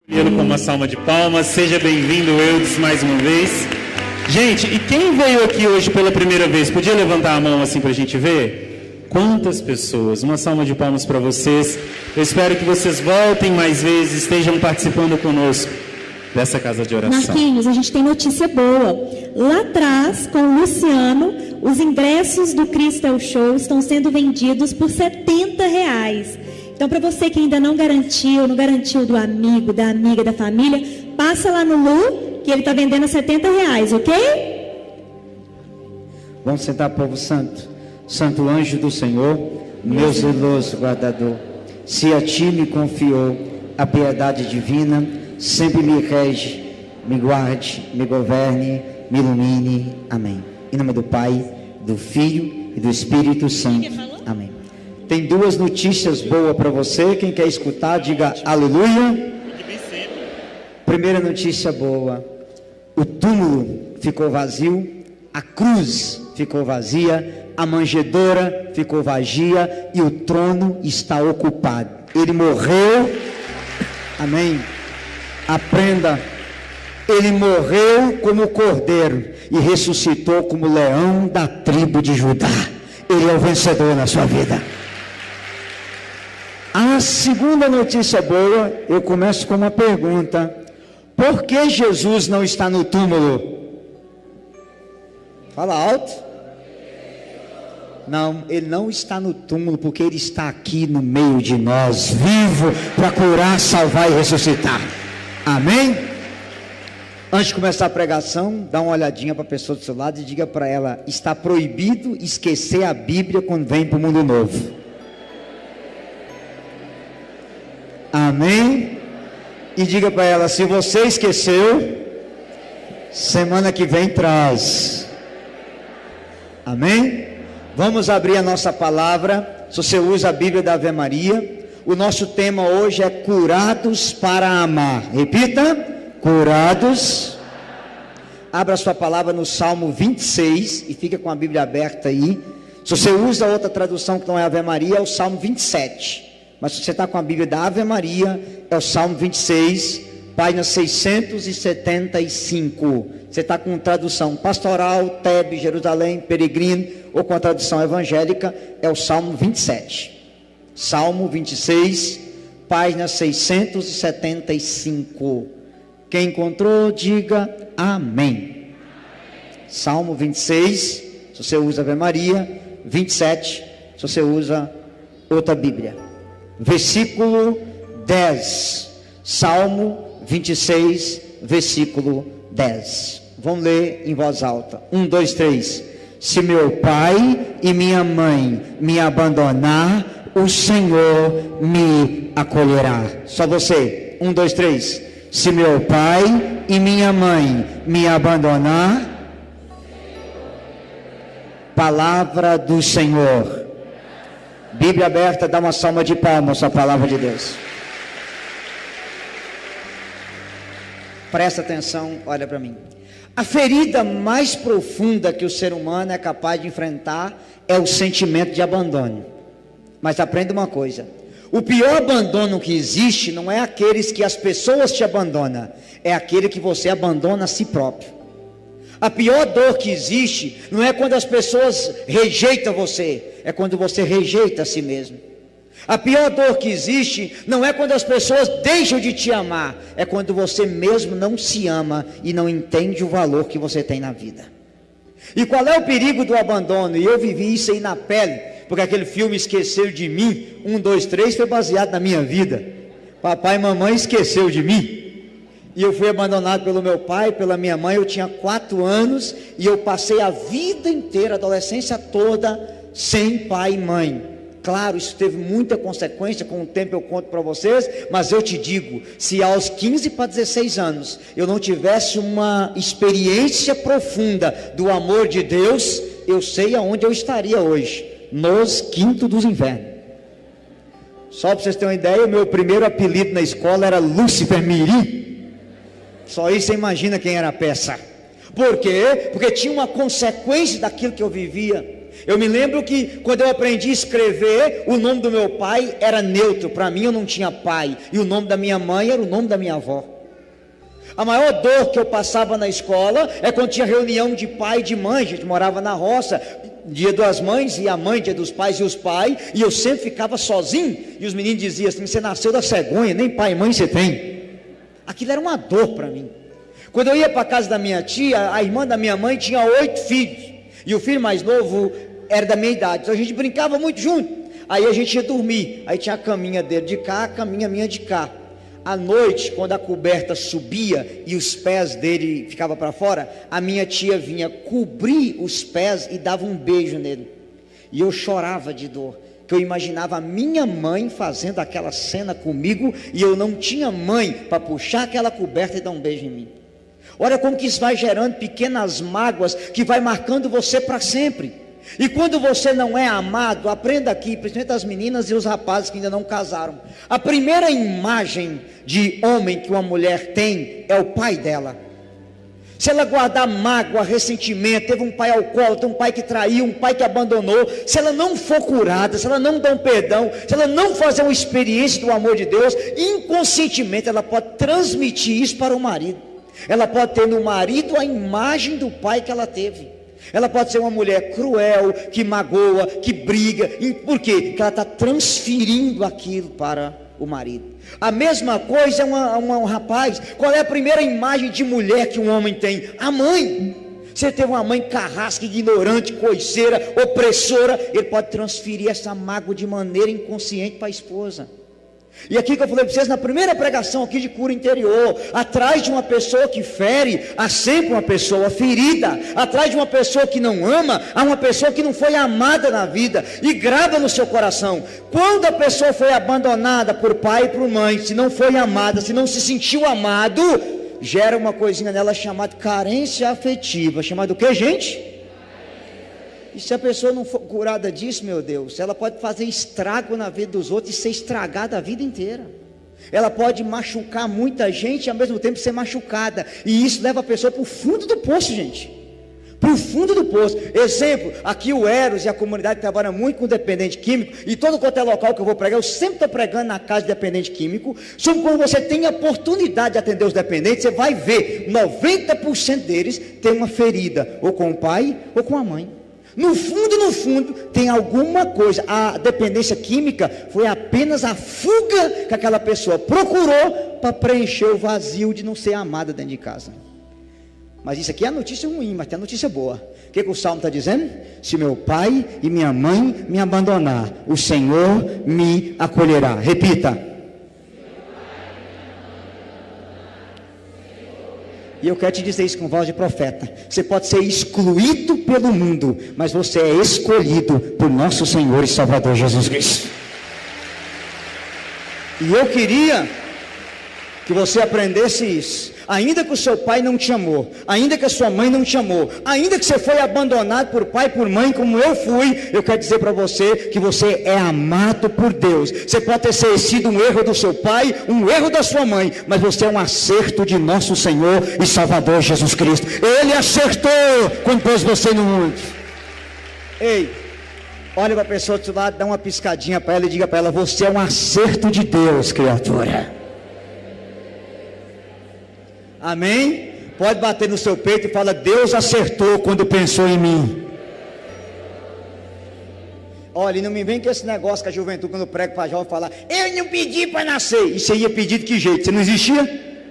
Com uma salva de palmas, seja bem-vindo, Eudes, mais uma vez. Gente, e quem veio aqui hoje pela primeira vez? Podia levantar a mão assim pra gente ver? Quantas pessoas? Uma salva de palmas para vocês. Eu espero que vocês voltem mais vezes, estejam participando conosco dessa casa de oração. Marquinhos, a gente tem notícia boa. Lá atrás, com o Luciano, os ingressos do Crystal Show estão sendo vendidos por R$70. Então, para você que ainda não garantiu do amigo, da amiga, da família, passa lá no Lu, que ele está vendendo a R$70, ok? Vamos sentar, povo santo. Santo anjo do Senhor, meu zeloso guardador, se a ti me confiou a piedade divina, sempre me rege, me guarde, me governe, me ilumine. Amém. Em nome do Pai, do Filho e do Espírito Santo. Amém. Tem duas notícias boas para você. Quem quer escutar, diga aleluia. Primeira notícia boa: o túmulo ficou vazio, a cruz ficou vazia, a manjedoura ficou vazia e o trono está ocupado. Ele morreu. Amém. Aprenda. Ele morreu como cordeiro e ressuscitou como leão da tribo de Judá. Ele é o vencedor na sua vida. A segunda notícia boa, eu começo com uma pergunta: por que Jesus não está no túmulo? Fala alto. Não, ele não está no túmulo, porque ele está aqui no meio de nós, vivo, para curar, salvar e ressuscitar. Amém? Antes de começar a pregação, dá uma olhadinha para a pessoa do seu lado e diga para ela: está proibido esquecer a Bíblia quando vem para o mundo novo. Amém? E diga para ela: se você esqueceu, semana que vem traz. Amém? Vamos abrir a nossa palavra. Se você usa a Bíblia da Ave Maria, o nosso tema hoje é curados para amar. Repita: curados. Abra sua palavra no Salmo 26 e fica com a Bíblia aberta aí. Se você usa outra tradução que não é Ave Maria, é o Salmo 27. Mas se você está com a Bíblia da Ave Maria, é o Salmo 26, página 675. Você está com tradução pastoral, Tebe, Jerusalém, Peregrino, ou com a tradução evangélica, é o Salmo 27. Salmo 26, página 675. Quem encontrou, diga amém. Salmo 26, se você usa Ave Maria, 27, se você usa outra Bíblia. Versículo 10, Salmo 26, versículo 10. Vamos ler em voz alta. 1, 2, 3. Se meu pai e minha mãe me abandonar, o Senhor me acolherá. Só você. 1, 2, 3. Se meu pai e minha mãe me abandonar, palavra do Senhor. Bíblia aberta, dá uma salva de palmas à palavra de Deus. Presta atenção, olha para mim. A ferida mais profunda que o ser humano é capaz de enfrentar é o sentimento de abandono. Mas aprenda uma coisa: o pior abandono que existe não é aqueles que as pessoas te abandonam, é aquele que você abandona a si próprio. A pior dor que existe não é quando as pessoas rejeitam você, é quando você rejeita a si mesmo. A pior dor que existe não é quando as pessoas deixam de te amar, é quando você mesmo não se ama e não entende o valor que você tem na vida. E qual é o perigo do abandono? E eu vivi isso aí na pele, porque aquele filme Esqueceu de Mim, 1, 2, 3, foi baseado na minha vida. Papai e mamãe esqueceu de mim. E eu fui abandonado pelo meu pai, pela minha mãe. Eu tinha 4 anos e eu passei a vida inteira, a adolescência toda, sem pai e mãe. Claro, isso teve muita consequência, com o tempo eu conto para vocês, mas eu te digo, se aos 15 para 16 anos eu não tivesse uma experiência profunda do amor de Deus, eu sei aonde eu estaria hoje, nos quintos dos infernos. Só para vocês terem uma ideia, o meu primeiro apelido na escola era Lúcifer Mirim. Só isso você imagina quem era a peça. Por quê? Porque tinha uma consequência daquilo que eu vivia. Eu me lembro que quando eu aprendi a escrever, o nome do meu pai era neutro. Para mim eu não tinha pai. E o nome da minha mãe era o nome da minha avó. A maior dor que eu passava na escola é quando tinha reunião de pai e de mãe. A gente morava na roça, dia das mães e a mãe, dia dos pais e os pais. E eu sempre ficava sozinho. E os meninos diziam assim: você nasceu da cegonha, nem pai e mãe você tem. Aquilo era uma dor para mim. Quando eu ia para a casa da minha tia, a irmã da minha mãe tinha 8 filhos. E o filho mais novo era da minha idade. Então a gente brincava muito junto. Aí a gente ia dormir. Aí tinha a caminha dele de cá, a caminha minha de cá. À noite, quando a coberta subia e os pés dele ficavam para fora, a minha tia vinha cobrir os pés e dava um beijo nele. E eu chorava de dor, que eu imaginava a minha mãe fazendo aquela cena comigo e eu não tinha mãe para puxar aquela coberta e dar um beijo em mim. Olha como que isso vai gerando pequenas mágoas que vai marcando você para sempre. E quando você não é amado, aprenda aqui, principalmente as meninas e os rapazes que ainda não casaram. A primeira imagem de homem que uma mulher tem é o pai dela. Se ela guardar mágoa, ressentimento, teve um pai alcoólatra, um pai que traiu, um pai que abandonou, se ela não for curada, se ela não der um perdão, se ela não fazer uma experiência do amor de Deus, inconscientemente ela pode transmitir isso para o marido. Ela pode ter no marido a imagem do pai que ela teve. Ela pode ser uma mulher cruel, que magoa, que briga. Por quê? Porque ela está transferindo aquilo para o marido. A mesma coisa é um rapaz. Qual é a primeira imagem de mulher que um homem tem? A mãe. Você teve uma mãe carrasca, ignorante, coiceira, opressora, ele pode transferir essa mágoa de maneira inconsciente para a esposa. E aqui que eu falei para vocês na primeira pregação aqui de cura interior, atrás de uma pessoa que fere, há sempre uma pessoa ferida. Atrás de uma pessoa que não ama, há uma pessoa que não foi amada na vida. E grava no seu coração: quando a pessoa foi abandonada por pai e por mãe, se não foi amada, se não se sentiu amado, gera uma coisinha nela chamada carência afetiva. Chamada o que, gente? E se a pessoa não for curada disso, meu Deus, ela pode fazer estrago na vida dos outros e ser estragada a vida inteira. Ela pode machucar muita gente e ao mesmo tempo ser machucada. E isso leva a pessoa para o fundo do poço, gente. Para o fundo do poço. Exemplo, aqui o Eros e a comunidade trabalham muito com dependente químico. E todo quanto é local que eu vou pregar, eu sempre estou pregando na casa de dependente químico. Sobre quando você tem a oportunidade de atender os dependentes, você vai ver 90% deles tem uma ferida, ou com o pai ou com a mãe. No fundo, tem alguma coisa. A dependência química foi apenas a fuga que aquela pessoa procurou para preencher o vazio de não ser amada dentro de casa. Mas isso aqui é a notícia ruim, mas tem a notícia boa. O que o Salmo está dizendo? Se meu pai e minha mãe me abandonar, o Senhor me acolherá. Repita. E eu quero te dizer isso com voz de profeta: você pode ser excluído pelo mundo, mas você é escolhido por nosso Senhor e Salvador Jesus Cristo. E eu queria que você aprendesse isso. Ainda que o seu pai não te amou, ainda que a sua mãe não te amou, ainda que você foi abandonado por pai e por mãe, como eu fui, eu quero dizer para você que você é amado por Deus. Você pode ter sido um erro do seu pai, um erro da sua mãe, mas você é um acerto de nosso Senhor e Salvador Jesus Cristo. Ele acertou quando pôs você no mundo. Ei, olha para a pessoa do seu lado, dá uma piscadinha para ela e diga para ela: você é um acerto de Deus, criatura. Amém? Pode bater no seu peito e fala: Deus acertou quando pensou em mim. Olha, e não me vem com esse negócio que a juventude, quando prega para jovem, falar: eu não pedi para nascer. E você ia pedir de que jeito? Você não existia?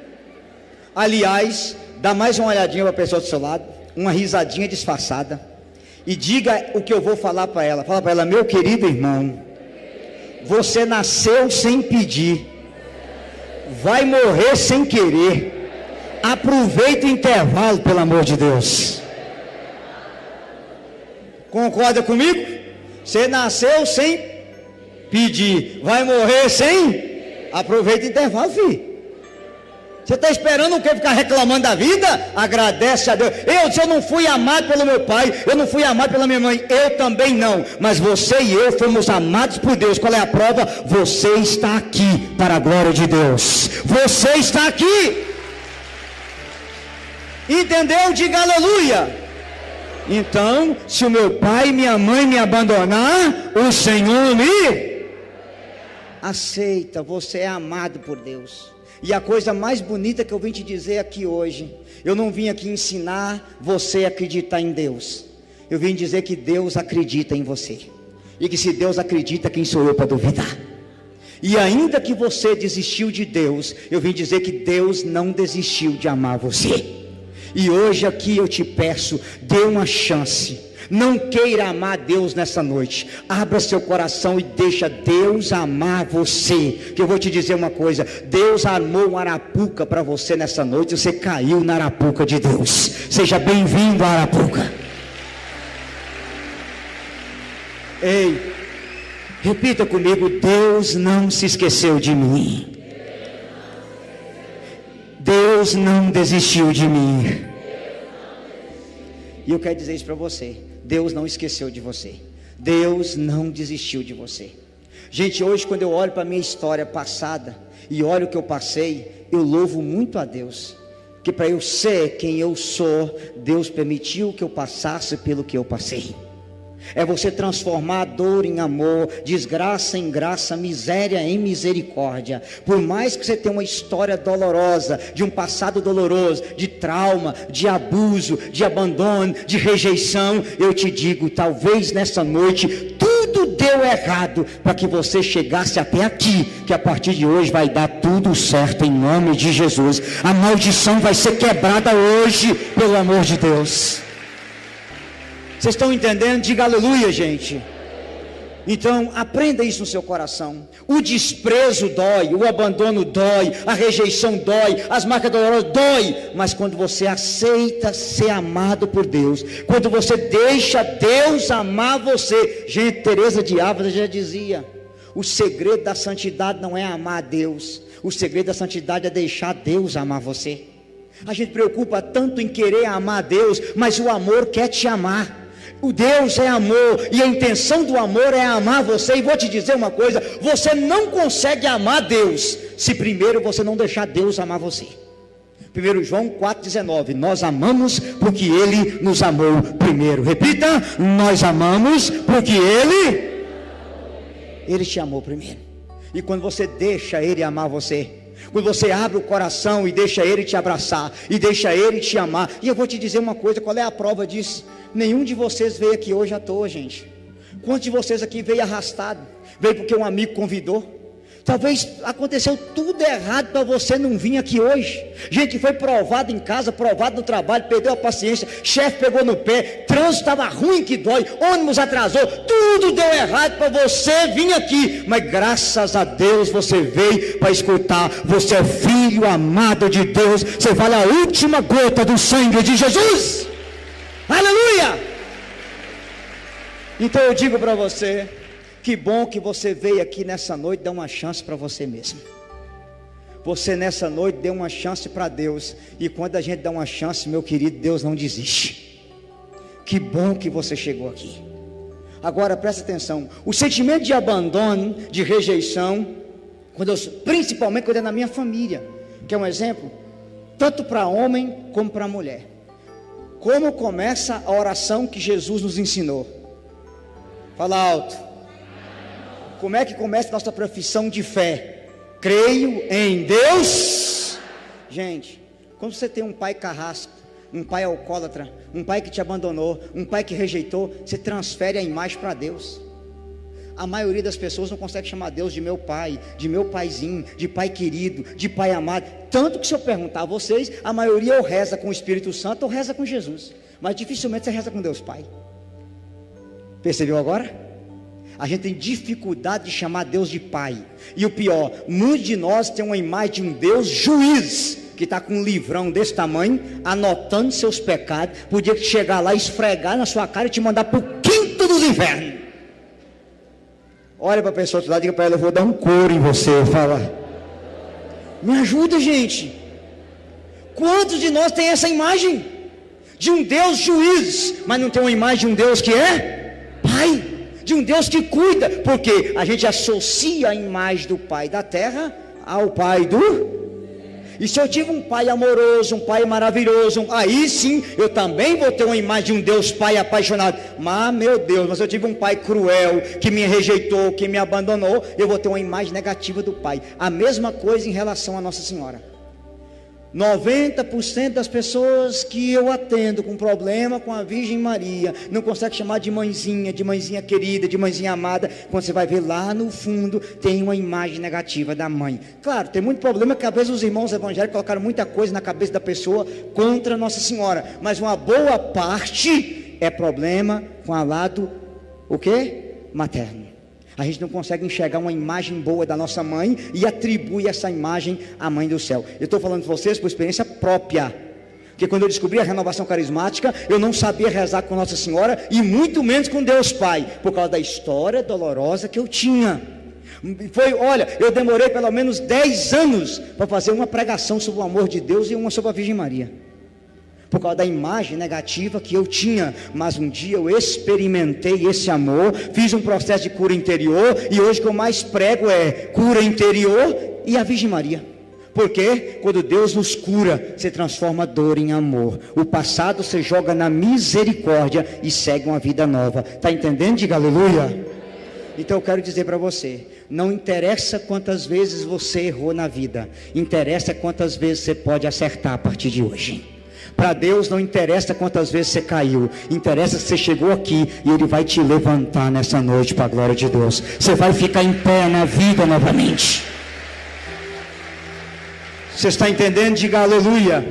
Aliás, dá mais uma olhadinha para a pessoa do seu lado, uma risadinha disfarçada, e diga o que eu vou falar para ela. Fala para ela: meu querido irmão, você nasceu sem pedir, vai morrer sem querer. Aproveita o intervalo, pelo amor de Deus. Concorda comigo? Você nasceu sem pedir, vai morrer sem? Aproveita o intervalo, filho. Você está esperando o que? Ficar reclamando da vida? Agradece a Deus. Se eu não fui amado pelo meu pai, eu não fui amado pela minha mãe, eu também não. Mas você e eu fomos amados por Deus. Qual é a prova? Você está aqui para a glória de Deus. Você está aqui. Entendeu? Diga aleluia. Então, se o meu pai e minha mãe me abandonar, o Senhor me aceita. Você é amado por Deus. E a coisa mais bonita que eu vim te dizer aqui hoje, eu não vim aqui ensinar você a acreditar em Deus. Eu vim dizer que Deus acredita em você. E que se Deus acredita, quem sou eu para duvidar? E ainda que você desistiu de Deus, eu vim dizer que Deus não desistiu de amar você. E hoje aqui eu te peço, dê uma chance. Não queira amar Deus nessa noite. Abra seu coração e deixa Deus amar você. Que eu vou te dizer uma coisa: Deus armou uma arapuca para você nessa noite. Você caiu na arapuca de Deus. Seja bem-vindo à arapuca. Ei, repita comigo: Deus não se esqueceu de mim. Deus não desistiu de mim. E eu quero dizer isso para você: Deus não esqueceu de você. Deus não desistiu de você. Gente, hoje quando eu olho para a minha história passada e olho o que eu passei, eu louvo muito a Deus, que para eu ser quem eu sou, Deus permitiu que eu passasse pelo que eu passei. É você transformar a dor em amor, desgraça em graça, miséria em misericórdia. Por mais que você tenha uma história dolorosa, de um passado doloroso, de trauma, de abuso, de abandono, de rejeição, eu te digo, talvez nessa noite tudo deu errado para que você chegasse até aqui, que a partir de hoje vai dar tudo certo em nome de Jesus. A maldição vai ser quebrada hoje, pelo amor de Deus. Vocês estão entendendo? Diga aleluia, gente. Então, aprenda isso no seu coração. O desprezo dói, o abandono dói, a rejeição dói, as marcas dolorosas dói. Mas quando você aceita ser amado por Deus, quando você deixa Deus amar você. Gente, Teresa de Ávila já dizia: o segredo da santidade não é amar a Deus, o segredo da santidade é deixar Deus amar você. A gente preocupa tanto em querer amar a Deus, mas o amor quer te amar. O Deus é amor, e a intenção do amor é amar você. E vou te dizer uma coisa: você não consegue amar Deus se primeiro você não deixar Deus amar você. 1 João 4,19: nós amamos porque Ele nos amou primeiro. Repita: nós amamos porque Ele te amou primeiro. E quando você deixa Ele amar você, quando você abre o coração e deixa Ele te abraçar, e deixa Ele te amar. E eu vou te dizer uma coisa: qual é a prova disso? Nenhum de vocês veio aqui hoje à toa, gente. Quantos de vocês aqui veio arrastado? Veio porque um amigo convidou? Talvez aconteceu tudo errado para você não vir aqui hoje. Gente, foi provado em casa, provado no trabalho, perdeu a paciência, chefe pegou no pé, trânsito estava ruim que dói, ônibus atrasou, tudo deu errado para você vir aqui. Mas graças a Deus você veio para escutar. Você é filho amado de Deus. Você vale a última gota do sangue de Jesus. Aleluia! Então eu digo para você: que bom que você veio aqui nessa noite dar uma chance para você mesmo. Você nessa noite deu uma chance para Deus. E quando a gente dá uma chance, meu querido, Deus não desiste. Que bom que você chegou aqui. Agora presta atenção: o sentimento de abandono, de rejeição, principalmente quando é na minha família, que é um exemplo, tanto para homem como para mulher. Como começa a oração que Jesus nos ensinou? Fala alto. Como é que começa a nossa profissão de fé? Creio em Deus. Gente, quando você tem um pai carrasco, um pai alcoólatra, um pai que te abandonou, um pai que rejeitou, você transfere a imagem para Deus. A maioria das pessoas não consegue chamar Deus de meu pai, de meu paizinho, de pai querido, de pai amado. Tanto que se eu perguntar a vocês, a maioria ou reza com o Espírito Santo ou reza com Jesus. Mas dificilmente você reza com Deus Pai. Percebeu agora? A gente tem dificuldade de chamar Deus de pai. E o pior, muitos de nós tem uma imagem de um Deus juiz, que está com um livrão desse tamanho, anotando seus pecados, podia chegar lá, esfregar na sua cara e te mandar para o quinto dos infernos. Olha para a pessoa do lado e diga para ela: eu vou dar um couro em você. Fala: me ajuda, gente. Quantos de nós tem essa imagem de um Deus juiz, mas não tem uma imagem de um Deus que é pai, de um Deus que cuida? Porque a gente associa a imagem do pai da terra ao pai do... E se eu tive um pai amoroso, um pai maravilhoso, aí sim eu também vou ter uma imagem de um Deus Pai apaixonado. Mas meu Deus, mas eu tive um pai cruel, que me rejeitou, que me abandonou, eu vou ter uma imagem negativa do pai. A mesma coisa em relação a Nossa Senhora. 90% das pessoas que eu atendo com problema com a Virgem Maria não consegue chamar de mãezinha querida, de mãezinha amada. Quando você vai ver lá no fundo, tem uma imagem negativa da mãe. Claro, tem muito problema que às vezes os irmãos evangélicos colocaram muita coisa na cabeça da pessoa contra Nossa Senhora, mas uma boa parte é problema com a lado, o quê? Materno. A gente não consegue enxergar uma imagem boa da nossa mãe e atribui essa imagem à mãe do céu. Eu estou falando de vocês por experiência própria, porque quando eu descobri a renovação carismática, eu não sabia rezar com Nossa Senhora e muito menos com Deus Pai, por causa da história dolorosa que eu tinha. Eu demorei pelo menos 10 anos para fazer uma pregação sobre o amor de Deus e uma sobre a Virgem Maria, por causa da imagem negativa que eu tinha. Mas um dia eu experimentei esse amor, fiz um processo de cura interior, e hoje o que eu mais prego é cura interior e a Virgem Maria. Porque quando Deus nos cura, você transforma a dor em amor, o passado você joga na misericórdia e segue uma vida nova. Está entendendo? Diga aleluia. Então eu quero dizer para você, não interessa quantas vezes você errou na vida, interessa quantas vezes você pode acertar a partir de hoje. Para Deus não interessa quantas vezes você caiu, interessa que você chegou aqui e Ele vai te levantar nessa noite para a glória de Deus. Você vai ficar em pé na vida novamente. Você está entendendo? Diga aleluia.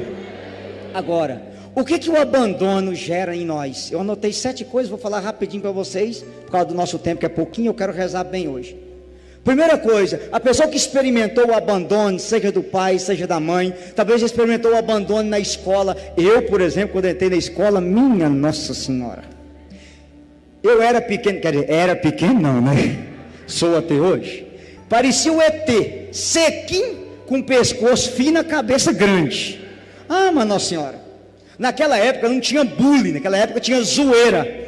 Agora, o que o abandono gera em nós? Eu anotei 7 coisas, vou falar rapidinho para vocês, por causa do nosso tempo que é pouquinho, eu quero rezar bem hoje. Primeira coisa, a pessoa que experimentou o abandono, seja do pai, seja da mãe, talvez experimentou o abandono na escola. Eu, por exemplo, quando entrei na escola, minha Nossa Senhora, eu era pequeno, quer dizer, era pequeno não, né? Sou até hoje. Parecia o ET, sequinho, com pescoço fino, cabeça grande. Ah, mas Nossa Senhora, naquela época não tinha bullying, naquela época tinha zoeira.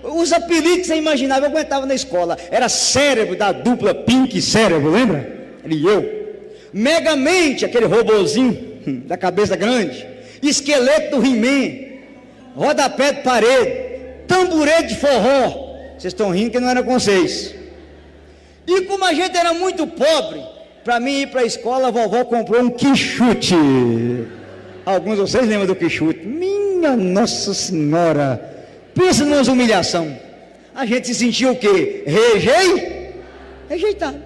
Os apelidos que você imaginava, eu aguentava na escola. Era Cérebro, da dupla Pink Cérebro, lembra? Ele e eu. Megamente, aquele robozinho da cabeça grande. Esqueleto do He-Man. Rodapé de parede. Tamborete de forró. Vocês estão rindo que não era com vocês. E como a gente era muito pobre, para mim ir para a escola, a vovó comprou um quichute. Alguns de vocês lembram do quichute? Minha Nossa Senhora. Pensa numa humilhação. A gente se sentiu o quê? Rejeitado.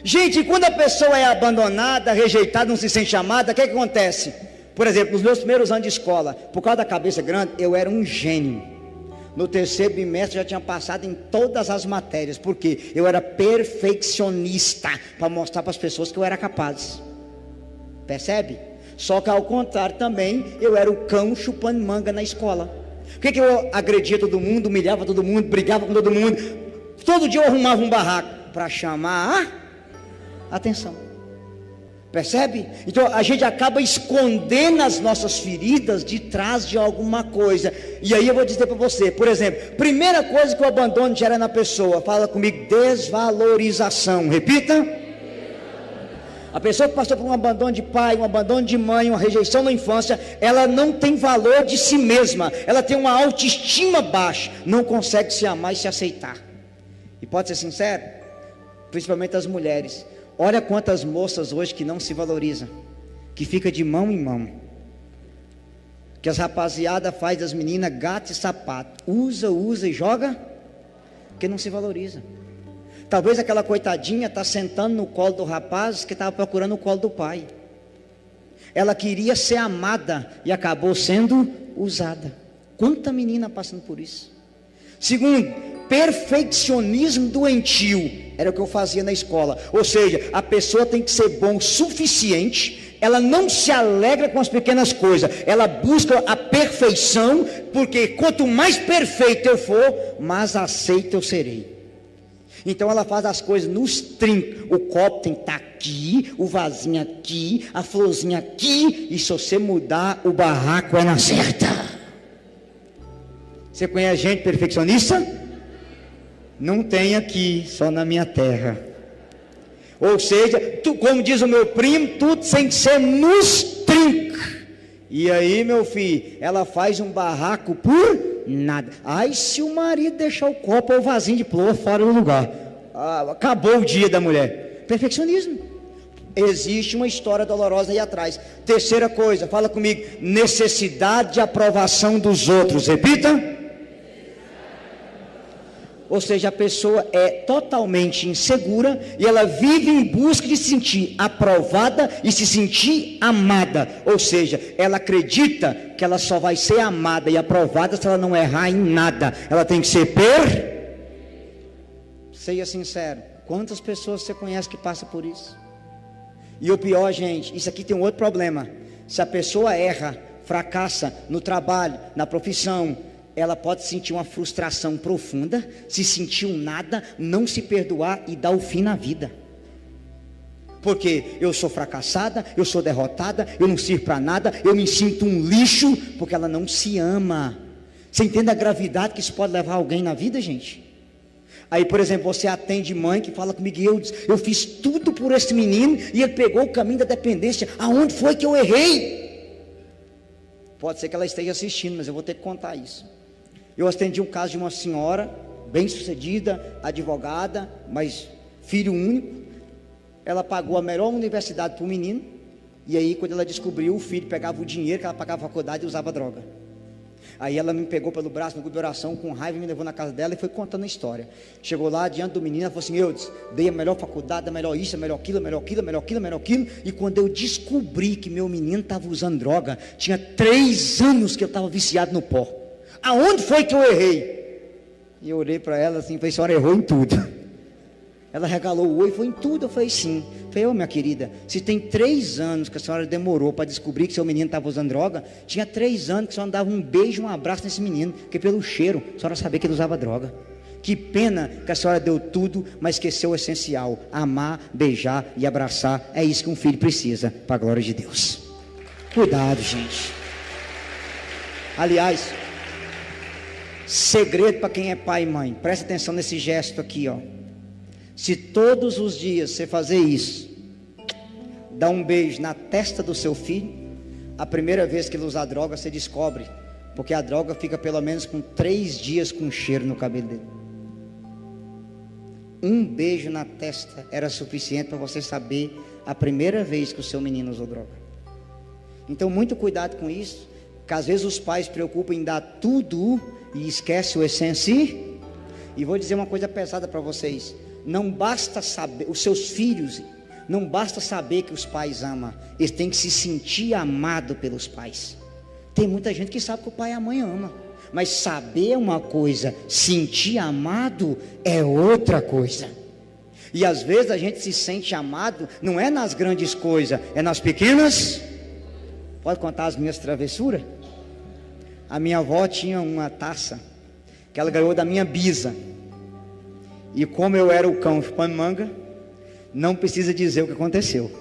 Gente, quando a pessoa é abandonada, rejeitada, não se sente amada, o que acontece? Por exemplo, nos meus primeiros anos de escola, por causa da cabeça grande, eu era um gênio. No 3º bimestre já tinha passado em todas as matérias, porque eu era perfeccionista, para mostrar para as pessoas que eu era capaz. Percebe? Só que ao contrário também, eu era o cão chupando manga na escola. Por que eu agredia todo mundo, humilhava todo mundo, brigava com todo mundo? Todo dia eu arrumava um barraco para chamar a atenção. Percebe? Então a gente acaba escondendo as nossas feridas de trás de alguma coisa. E aí eu vou dizer para você, por exemplo, primeira coisa que o abandono gera na pessoa, fala comigo, desvalorização. Repita. A pessoa que passou por um abandono de pai, um abandono de mãe, uma rejeição na infância, ela não tem valor de si mesma, ela tem uma autoestima baixa, não consegue se amar e se aceitar. E pode ser sincero, principalmente as mulheres, olha quantas moças hoje que não se valorizam, que fica de mão em mão, que as rapaziada faz das meninas gato e sapato, usa e joga, porque não se valoriza. Talvez aquela coitadinha está sentando no colo do rapaz que estava procurando o colo do pai. Ela queria ser amada e acabou sendo usada. Quanta menina passando por isso. Segundo, perfeccionismo doentio. Era o que eu fazia na escola. Ou seja, a pessoa tem que ser bom o suficiente. Ela não se alegra com as pequenas coisas. Ela busca a perfeição, porque quanto mais perfeito eu for, mais aceito eu serei. Então ela faz as coisas nos trincos. O copo tem que estar aqui, o vasinho aqui, a florzinha aqui. E se você mudar, o barraco é na certa. Você conhece gente perfeccionista? Não tem aqui, só na minha terra. Ou seja, como diz o meu primo, tudo tem que ser nos trinca. E aí, meu filho, ela faz um barraco por nada. Ai, se o marido deixar o copo ou o vasinho de flor fora do lugar, acabou o dia da mulher. Perfeccionismo. Existe uma história dolorosa aí atrás. Terceira coisa, fala comigo: necessidade de aprovação dos outros. Repita. Ou seja, a pessoa é totalmente insegura e ela vive em busca de se sentir aprovada e se sentir amada. Ou seja, ela acredita que ela só vai ser amada e aprovada se ela não errar em nada. Ela tem que ser Seja sincero, quantas pessoas você conhece que passam por isso? E o pior, gente, isso aqui tem um outro problema. Se a pessoa erra, fracassa no trabalho, na profissão, ela pode sentir uma frustração profunda, se sentir um nada, não se perdoar e dar o fim na vida. Porque eu sou fracassada, eu sou derrotada, eu não sirvo para nada, eu me sinto um lixo, porque ela não se ama. Você entende a gravidade que isso pode levar alguém na vida, gente? Aí, por exemplo, você atende mãe que fala comigo: eu fiz tudo por esse menino e ele pegou o caminho da dependência. Aonde foi que eu errei? Pode ser que ela esteja assistindo, mas eu vou ter que contar isso. Eu atendi um caso de uma senhora bem sucedida, advogada, mas filho único. Ela pagou a melhor universidade para o menino, e aí quando ela descobriu, o filho pegava o dinheiro que ela pagava a faculdade e usava droga. Aí ela me pegou pelo braço no grupo de oração com raiva, me levou na casa dela e foi contando a história. Chegou lá diante do menino, ela falou assim: eu dei a melhor faculdade, a melhor isso, a melhor aquilo, a melhor aquilo, a melhor aquilo, a melhor aquilo. E quando eu descobri que meu menino estava usando droga, tinha 3 anos que eu estava viciado no pó. Aonde foi que eu errei? E eu olhei para ela assim, falei: a senhora errou em tudo. Ela regalou o olho, foi em tudo. Eu falei: sim. Falei: minha querida, se tem 3 anos que a senhora demorou para descobrir que seu menino estava usando droga, tinha 3 anos que a senhora dava um beijo, um abraço nesse menino, porque pelo cheiro a senhora sabia que ele usava droga. Que pena que a senhora deu tudo, mas esqueceu o essencial: amar, beijar e abraçar. É isso que um filho precisa, para a glória de Deus. Cuidado, gente. Aliás, segredo para quem é pai e mãe: presta atenção nesse gesto aqui, ó. Se todos os dias você fazer isso, dar um beijo na testa do seu filho, a primeira vez que ele usar droga, você descobre, porque a droga fica pelo menos com 3 dias com cheiro no cabelo dele. Um beijo na testa era suficiente para você saber a primeira vez que o seu menino usou droga. Então, muito cuidado com isso, que às vezes os pais se preocupam em dar tudo e esquecem o essencial. E vou dizer uma coisa pesada para vocês: não basta saber, os seus filhos, não basta saber que os pais amam, eles têm que se sentir amados pelos pais. Tem muita gente que sabe que o pai e a mãe amam, mas saber é uma coisa, sentir amado é outra coisa. E às vezes a gente se sente amado, não é nas grandes coisas, é nas pequenas. Pode contar as minhas travessuras? A minha avó tinha uma taça que ela ganhou da minha bisa. E como eu era o cão chupando manga, não precisa dizer o que aconteceu.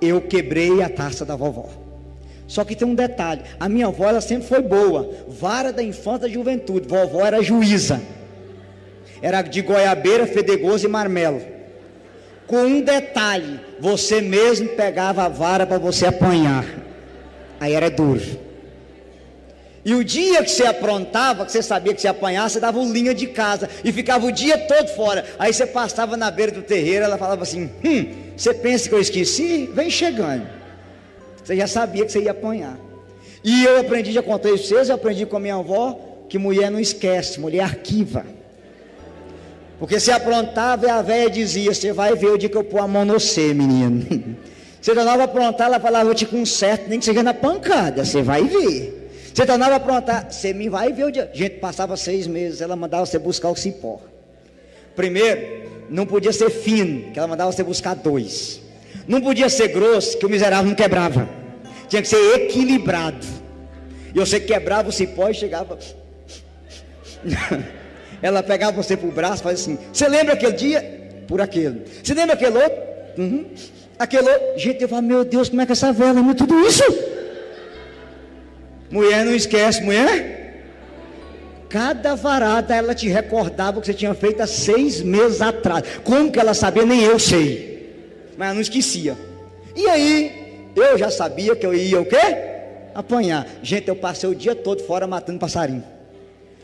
Eu quebrei a taça da vovó. Só que tem um detalhe: a minha avó, ela sempre foi boa, vara da infância e da juventude. Vovó era juíza, era de goiabeira, fedegoso e marmelo. Com um detalhe: você mesmo pegava a vara para você apanhar. Aí era duro. E o dia que você aprontava, que você sabia que você ia apanhar, você dava o linha de casa e ficava o dia todo fora. Aí você passava na beira do terreiro, ela falava assim: você pensa que eu esqueci? Vem chegando. Você já sabia que você ia apanhar. E eu aprendi, já contei isso para vocês, eu aprendi com a minha avó, que mulher não esquece, mulher arquiva. Porque se aprontava e a velha dizia: você vai ver o dia que eu pôr a mão no você, menino. Você tornava a aprontar, ela falava: eu te conserto, nem que seja na pancada, você vai ver. Você tornava a aprontar, você me vai ver o dia. Gente, passava 6 meses, ela mandava você buscar o cipó. Primeiro, não podia ser fino, que ela mandava você buscar 2. Não podia ser grosso, que o miserável não quebrava. Tinha que ser equilibrado. E você quebrava o cipó e chegava. Ela pegava você pro braço e fazia assim: você lembra aquele dia? Por aquele. Você lembra aquele outro? Aquele outro. Gente, eu falo: meu Deus, como é que essa velha lembra tudo isso? Mulher não esquece, mulher. Cada varada ela te recordava o que você tinha feito há 6 meses atrás. Como que ela sabia? Nem eu sei. mas ela não esquecia. E aí, eu já sabia que eu ia o quê? Apanhar. Gente, eu passei o dia todo fora matando passarinho.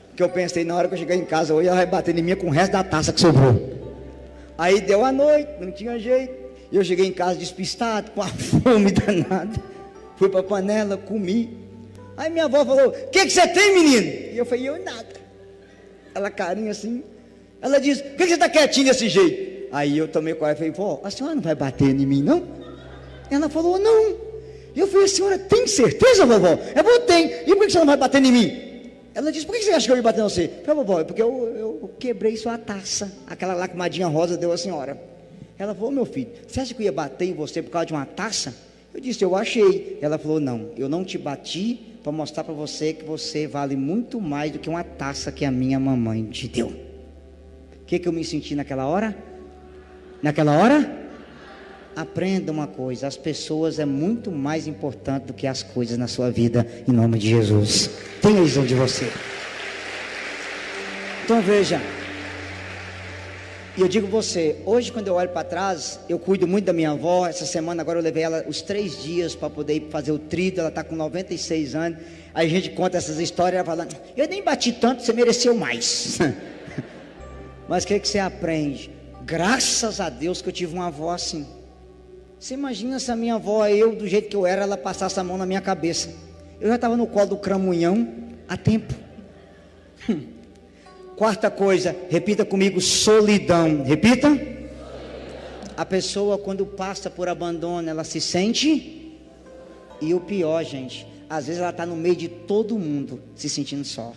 Porque eu pensei, na hora que eu chegar em casa hoje, ela vai bater em mim com o resto da taça que sobrou. Aí deu a noite, não tinha jeito. Eu cheguei em casa despistado, com a fome danada. Fui para a panela, comi. Aí minha avó falou, o que você tem, menino? E eu falei, eu nada. Ela carinha assim. Ela disse, por que você está quietinho desse jeito? Aí eu tomei coragem e falei, vó, a senhora não vai bater em mim, não? Ela falou, não. E eu falei, a senhora tem certeza, vovó? Eu falei, tem. E por que você não vai bater em mim? Ela disse, por que você acha que eu ia bater em você? Eu falei, vovó, porque eu quebrei sua taça. Aquela lacrimadinha rosa deu a senhora. Ela falou, meu filho, você acha que eu ia bater em você por causa de uma taça? Eu disse, eu achei. Ela falou, não, eu não te bati para mostrar para você que você vale muito mais do que uma taça que a minha mamãe te deu. O que eu me senti naquela hora? Naquela hora? Aprenda uma coisa, as pessoas é muito mais importante do que as coisas na sua vida, em nome de Jesus. Tenha visão de você. Então veja, e eu digo você, hoje quando eu olho para trás, eu cuido muito da minha avó. Essa semana agora eu levei ela os 3 dias para poder ir fazer o tríduo. Ela está com 96 anos. Aí a gente conta essas histórias, ela fala, eu nem bati tanto, você mereceu mais. Mas o que você aprende? Graças a Deus que eu tive uma avó assim. Você imagina se a minha avó, eu do jeito que eu era, ela passasse a mão na minha cabeça. Eu já estava no colo do cramunhão há tempo. Quarta coisa, repita comigo, solidão. Repita. A pessoa quando passa por abandono, ela se sente. E o pior, gente, às vezes ela está no meio de todo mundo, se sentindo só.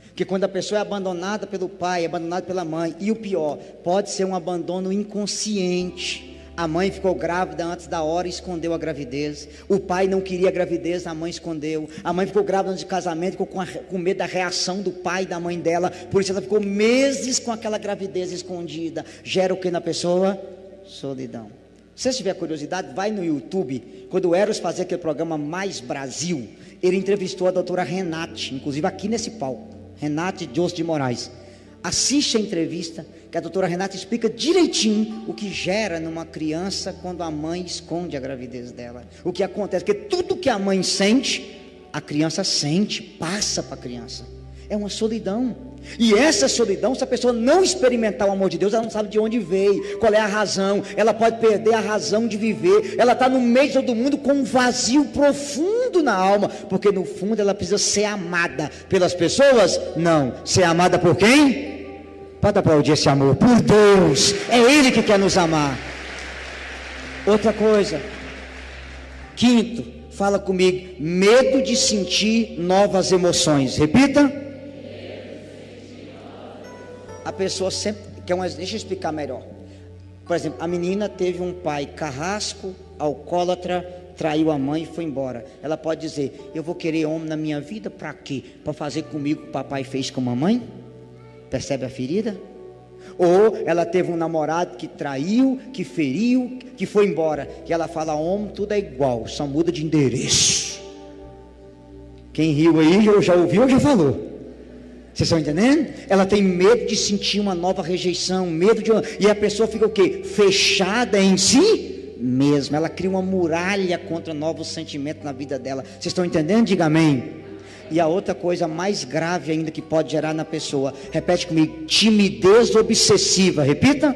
Porque quando a pessoa é abandonada pelo pai, abandonada pela mãe, e o pior, pode ser um abandono inconsciente. A mãe ficou grávida antes da hora e escondeu a gravidez. O pai não queria a gravidez, a mãe escondeu. A mãe ficou grávida antes de casamento, ficou com medo da reação do pai e da mãe dela. Por isso ela ficou meses com aquela gravidez escondida. Gera o que na pessoa? Solidão. Se você tiver curiosidade, vai no YouTube. Quando o Eros fazia aquele programa Mais Brasil, ele entrevistou a doutora Renate, inclusive aqui nesse palco. Renate Dios de Moraes. Assiste a entrevista, que a doutora Renata explica direitinho o que gera numa criança quando a mãe esconde a gravidez dela. O que acontece, porque tudo que a mãe sente, a criança sente, passa para a criança. É uma solidão. E essa solidão, se a pessoa não experimentar o amor de Deus, ela não sabe de onde veio, qual é a razão. Ela pode perder a razão de viver. Ela está no meio de todo mundo com um vazio profundo na alma, porque no fundo ela precisa ser amada pelas pessoas. Não, ser amada por quem? Pode aplaudir esse amor, por Deus. É Ele que quer nos amar. Outra coisa, quinto, fala comigo, medo de sentir novas emoções. Repita. A pessoa sempre quer umas. Deixa eu explicar melhor. Por exemplo, a menina teve um pai carrasco, alcoólatra, traiu a mãe e foi embora. Ela pode dizer, eu vou querer homem na minha vida para quê? Para fazer comigo o que o papai fez com a mamãe? Percebe a ferida? Ou ela teve um namorado que traiu, que feriu, que foi embora. E ela fala, homem, tudo é igual, só muda de endereço. Quem riu aí, já ouviu ou já falou? Vocês estão entendendo? Ela tem medo de sentir uma nova rejeição, e a pessoa fica o quê? Fechada em si mesma. Ela cria uma muralha contra novos sentimentos na vida dela. Vocês estão entendendo? Diga amém. E a outra coisa mais grave ainda que pode gerar na pessoa, repete comigo, timidez obsessiva. Repita.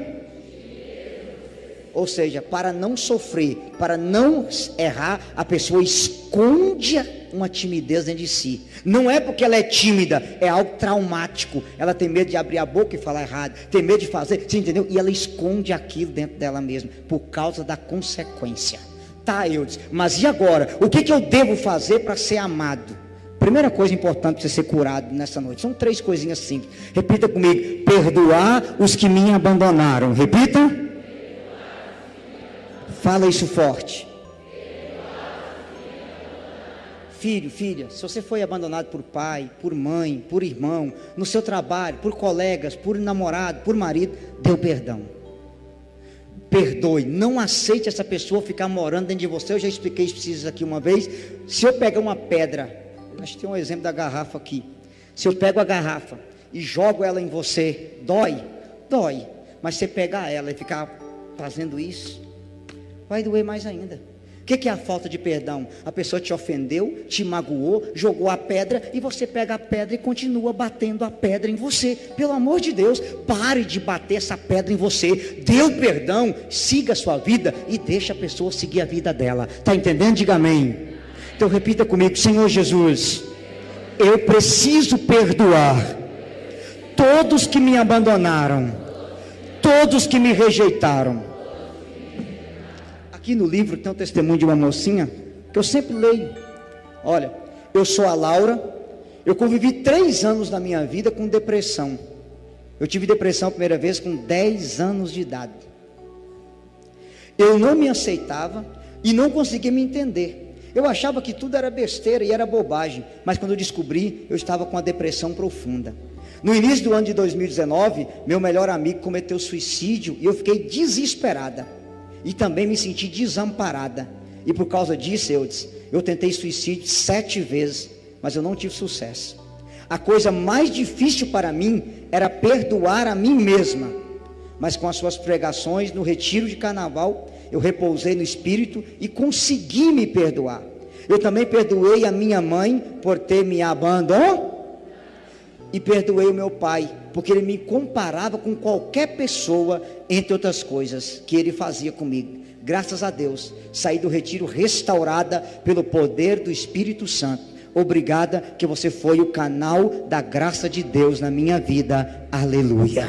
Ou seja, para não sofrer, para não errar, a pessoa esconde uma timidez dentro de si. Não é porque ela é tímida, é algo traumático. Ela tem medo de abrir a boca e falar errado, tem medo de fazer, você entendeu? E ela esconde aquilo dentro dela mesma, por causa da consequência. Tá, Eudes, mas e agora? O que eu devo fazer para ser amado? Primeira coisa importante para você ser curado nessa noite, são 3 coisinhas simples. Repita comigo, perdoar os que me abandonaram. Repita. Fala isso forte. Filho, filha, se você foi abandonado por pai, por mãe, por irmão, no seu trabalho, por colegas, por namorado, por marido, dê o perdão. Perdoe, não aceite essa pessoa ficar morando dentro de você. Eu já expliquei isso aqui uma vez. Se eu pegar uma pedra, acho que tem um exemplo da garrafa aqui. Se eu pego a garrafa e jogo ela em você, dói? Dói. Mas se você pegar ela e ficar fazendo isso, vai doer mais ainda. O que é a falta de perdão? A pessoa te ofendeu, te magoou, jogou a pedra e você pega a pedra e continua batendo a pedra em você. Pelo amor de Deus, pare de bater essa pedra em você. Dê o perdão, siga a sua vida e deixa a pessoa seguir a vida dela. Está entendendo? Diga amém. Então repita comigo: Senhor Jesus, eu preciso perdoar todos que me abandonaram, todos que me rejeitaram. Aqui no livro tem um testemunho de uma mocinha que eu sempre leio. Olha, eu sou a Laura, eu convivi 3 anos na minha vida com depressão. Eu tive depressão a primeira vez com 10 anos de idade. Eu não me aceitava e não conseguia me entender. Eu achava que tudo era besteira e era bobagem, mas quando eu descobri, eu estava com uma depressão profunda. No início do ano de 2019, meu melhor amigo cometeu suicídio e eu fiquei desesperada. E também me senti desamparada. E por causa disso, eu tentei suicídio 7 vezes, mas eu não tive sucesso. A coisa mais difícil para mim era perdoar a mim mesma. Mas com as suas pregações no retiro de carnaval, eu repousei no Espírito e consegui me perdoar. Eu também perdoei a minha mãe por ter me abandonado. E perdoei o meu pai, porque ele me comparava com qualquer pessoa, entre outras coisas, que ele fazia comigo. Graças a Deus, saí do retiro restaurada pelo poder do Espírito Santo. Obrigada que você foi o canal da graça de Deus na minha vida. Aleluia.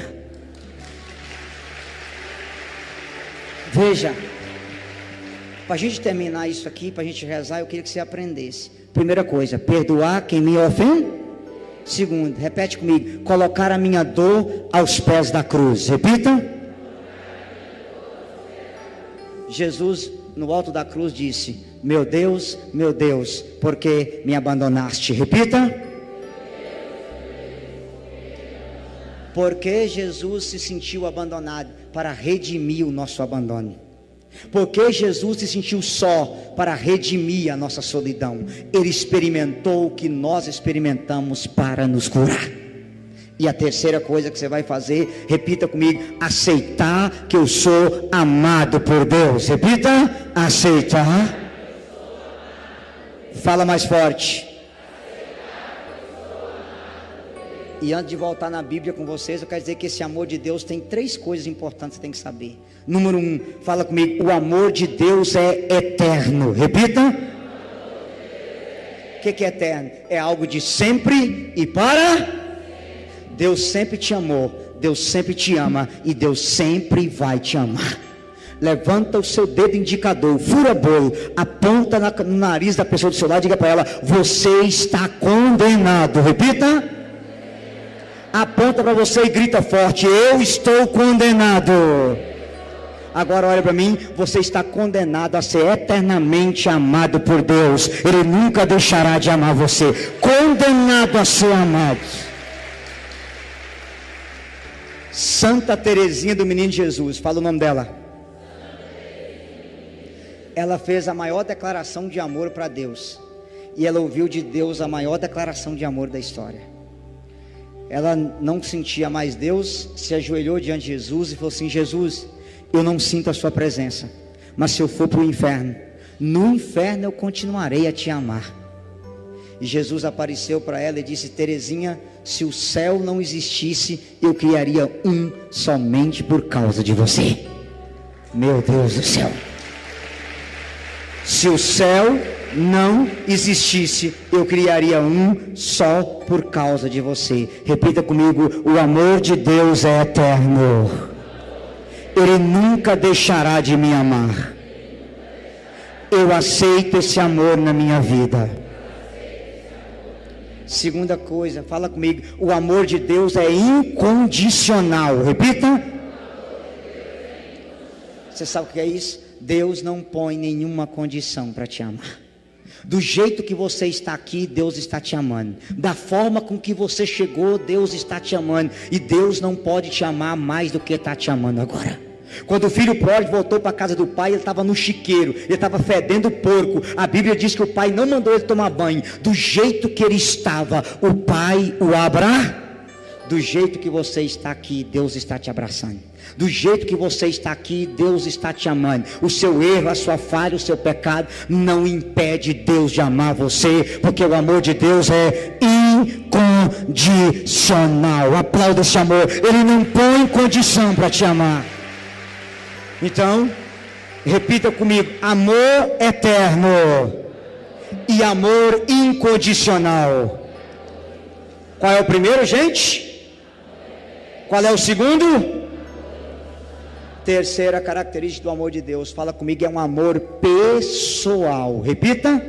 Veja, para a gente terminar isso aqui, para a gente rezar, eu queria que você aprendesse. Primeira coisa, perdoar quem me ofende. Segundo, repete comigo: colocar a minha dor aos pés da cruz. Repita. Jesus no alto da cruz disse: meu Deus, por que me abandonaste? Repita. Porque Jesus se sentiu abandonado para redimir o nosso abandono. Porque Jesus se sentiu só para redimir a nossa solidão. Ele experimentou o que nós experimentamos para nos curar. E a terceira coisa que você vai fazer, repita comigo: aceitar que eu sou amado por Deus. Repita: aceitar. Fala mais forte. E antes de voltar na Bíblia com vocês, eu quero dizer que esse amor de Deus tem 3 coisas importantes que você tem que saber. Número 1, fala comigo: o amor de Deus é eterno. Repita. O que é eterno? É algo de sempre e para. Deus sempre te amou, Deus sempre te ama e Deus sempre vai te amar. Levanta o seu dedo indicador, fura bolo, aponta no nariz da pessoa do seu lado e diga para ela: você está condenado. Repita. Aponta para você e grita forte: eu estou condenado. Agora olha para mim: você está condenado a ser eternamente amado por Deus. Ele nunca deixará de amar você. Condenado a ser amado. Santa Teresinha do Menino Jesus, fala o nome dela. Ela fez a maior declaração de amor para Deus. E ela ouviu de Deus a maior declaração de amor da história. Ela não sentia mais Deus, se ajoelhou diante de Jesus e falou assim: Jesus, eu não sinto a sua presença, mas se eu for para o inferno, no inferno eu continuarei a te amar. E Jesus apareceu para ela e disse: Teresinha, se o céu não existisse, eu criaria um somente por causa de você. Meu Deus do céu. Se o céu não existisse, eu criaria um só por causa de você. Repita comigo: o amor de Deus é eterno. Ele nunca deixará de me amar. Eu aceito esse amor na minha vida. Segunda coisa, fala comigo: o amor de Deus é incondicional. Repita. Você sabe o que é isso? Deus não põe nenhuma condição para te amar. Do jeito que você está aqui, Deus está te amando. Da forma com que você chegou, Deus está te amando. E Deus não pode te amar mais do que está te amando agora. Quando o filho pródigo voltou para a casa do pai, ele estava no chiqueiro, ele estava fedendo porco. A Bíblia diz que o pai não mandou ele tomar banho. Do jeito que ele estava, o pai o abraçou. Do jeito que você está aqui, Deus está te abraçando. Do jeito que você está aqui, Deus está te amando. O seu erro, a sua falha, o seu pecado não impede Deus de amar você, porque o amor de Deus é incondicional. Aplauda esse amor. Ele não põe condição para te amar. Então, repita comigo: amor eterno e amor incondicional. Qual é o primeiro, gente? Qual é o segundo? Terceira característica do amor de Deus, fala comigo, é um amor pessoal. Repita.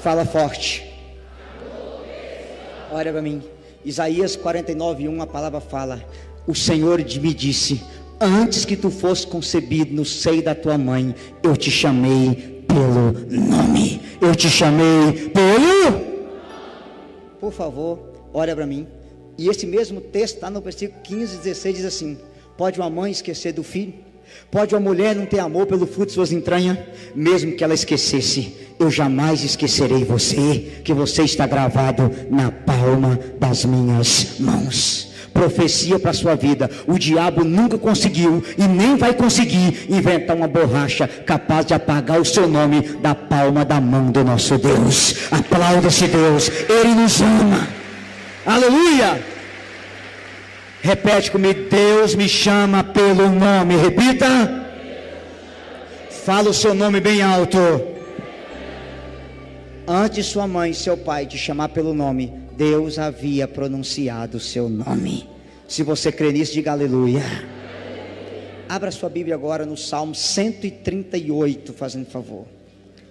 Fala forte. Olha para mim. Isaías 49:1, a palavra fala: o Senhor me disse: antes que tu fosse concebido no seio da tua mãe, eu te chamei pelo nome. Eu te chamei pelo... Por favor, olha para mim. E esse mesmo texto está no versículo 15 e 16, diz assim: pode uma mãe esquecer do filho? Pode uma mulher não ter amor pelo fruto de suas entranhas? Mesmo que ela esquecesse, eu jamais esquecerei você, que você está gravado na palma das minhas mãos. Profecia para a sua vida: o diabo nunca conseguiu e nem vai conseguir inventar uma borracha capaz de apagar o seu nome da palma da mão do nosso Deus. Aplauda esse Deus, Ele nos ama. Aleluia. Repete comigo: Deus me chama pelo nome. Repita. Fala o seu nome bem alto. Antes sua mãe e seu pai te chamar pelo nome, Deus havia pronunciado o seu nome. Se você crê nisso, diga aleluia. Abra sua Bíblia agora no Salmo 138, fazendo favor.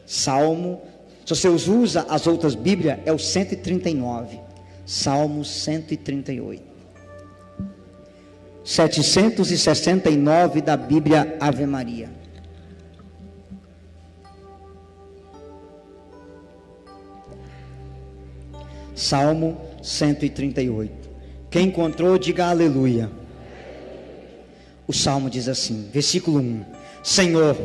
Salmo, se você usa as outras Bíblias, é o 139. Salmo 138. 769 da Bíblia Ave Maria. Salmo 138. Quem encontrou, diga aleluia. O salmo diz assim, versículo 1: Senhor,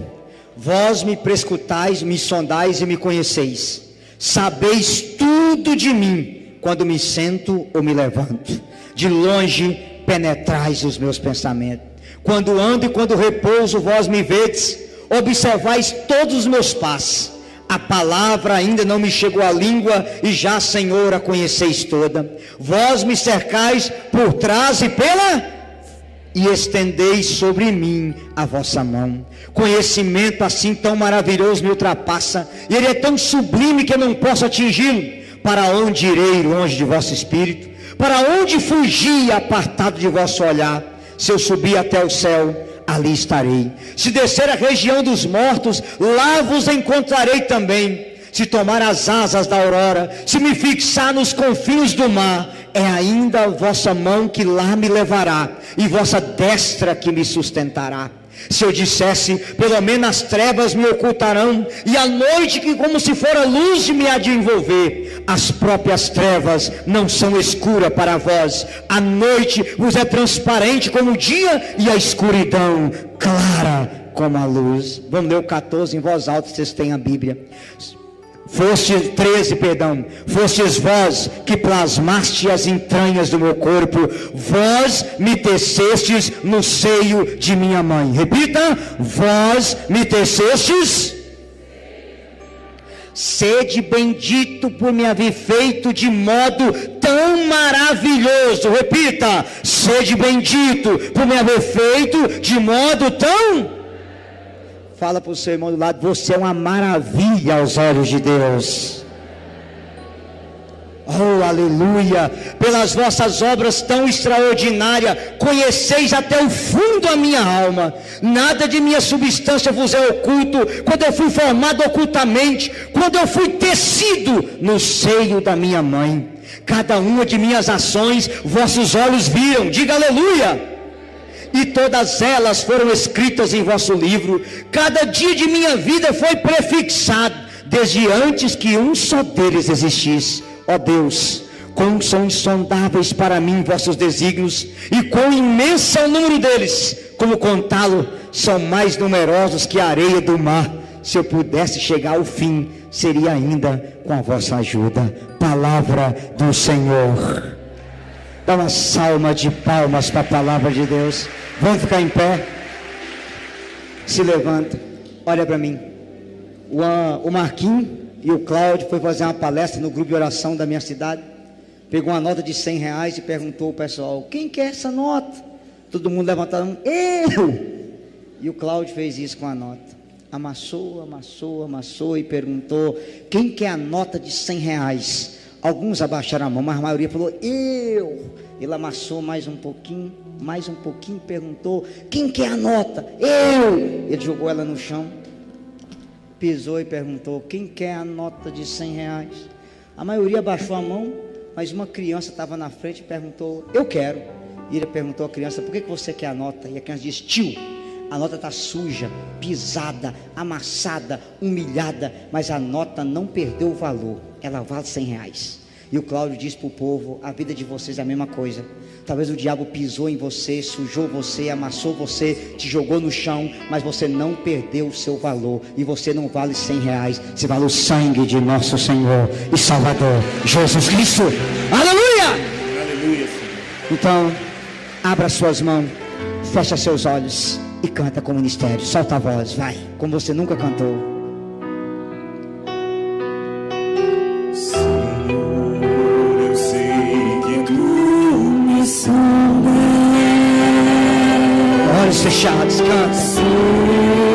vós me prescrutais, me sondais e me conheceis. Sabeis tudo de mim, quando me sento ou me levanto. De longe penetrais os meus pensamentos. Quando ando e quando repouso, vós me vedes. Observais todos os meus passos. A palavra ainda não me chegou à língua, e já, Senhor, a conheceis toda. Vós me cercais por trás e e estendeis sobre mim a vossa mão. Conhecimento assim tão maravilhoso me ultrapassa, e ele é tão sublime que eu não posso atingi-lo. Para onde irei longe de vosso espírito? Para onde fugir apartado de vosso olhar? Se eu subir até o céu, ali estarei. Se descer a região dos mortos, lá vos encontrarei também. Se tomar as asas da aurora, se me fixar nos confins do mar, é ainda a vossa mão que lá me levará, e vossa destra que me sustentará. Se eu dissesse, pelo menos as trevas me ocultarão, e a noite que como se fora luz me há de envolver. As próprias trevas não são escuras para vós, a noite vos é transparente como o dia, e a escuridão clara como a luz. Vamos ler o 14 em voz alta, vocês têm a Bíblia. Fostes vós que plasmaste as entranhas do meu corpo, vós me tecestes no seio de minha mãe. Repita: vós me tecestes. Sede bendito por me haver feito de modo tão maravilhoso. Repita: sede bendito por me haver feito de modo tão... Fala para o seu irmão do lado: você é uma maravilha aos olhos de Deus. Oh, aleluia! Pelas vossas obras tão extraordinárias, conheceis até o fundo a minha alma. Nada de minha substância vos é oculto. Quando eu fui formado ocultamente, quando eu fui tecido no seio da minha mãe, cada uma de minhas ações vossos olhos viram. Diga aleluia! E todas elas foram escritas em vosso livro. Cada dia de minha vida foi prefixado, desde antes que um só deles existisse. Ó Deus, quão são insondáveis para mim vossos desígnios, e quão imenso é o número deles. Como contá-lo, são mais numerosos que a areia do mar. Se eu pudesse chegar ao fim, seria ainda com a vossa ajuda. Palavra do Senhor. Dá uma salva de palmas para a palavra de Deus. Vamos ficar em pé. Se levanta. Olha para mim. O Marquinhos e o Cláudio foi fazer uma palestra no grupo de oração da minha cidade. Pegou uma nota de R$100 e perguntou ao pessoal: quem quer essa nota? Todo mundo levantou a mão. Eu! E o Cláudio fez isso com a nota. Amassou e perguntou: quem quer a nota de R$100? Alguns abaixaram a mão, mas a maioria falou: eu. Ele amassou mais um pouquinho, perguntou: quem quer a nota? Eu. Ele jogou ela no chão, pisou e perguntou: quem quer a nota de R$100? A maioria abaixou a mão, mas uma criança estava na frente e perguntou: eu quero. E ele perguntou à criança: por que você quer a nota? E a criança disse: tio, a nota está suja, pisada, amassada, humilhada, mas a nota não perdeu o valor, ela vale R$100. E o Cláudio disse para o povo: a vida de vocês é a mesma coisa. Talvez o diabo pisou em você, sujou você, amassou você, te jogou no chão, mas você não perdeu o seu valor. E você não vale R$100, você vale o sangue de nosso Senhor e Salvador Jesus Cristo. Aleluia! Aleluia, Senhor. Então, abra suas mãos, fecha seus olhos e canta com o ministério. Solta a voz, vai, como você nunca cantou. Olhos fechados, canta.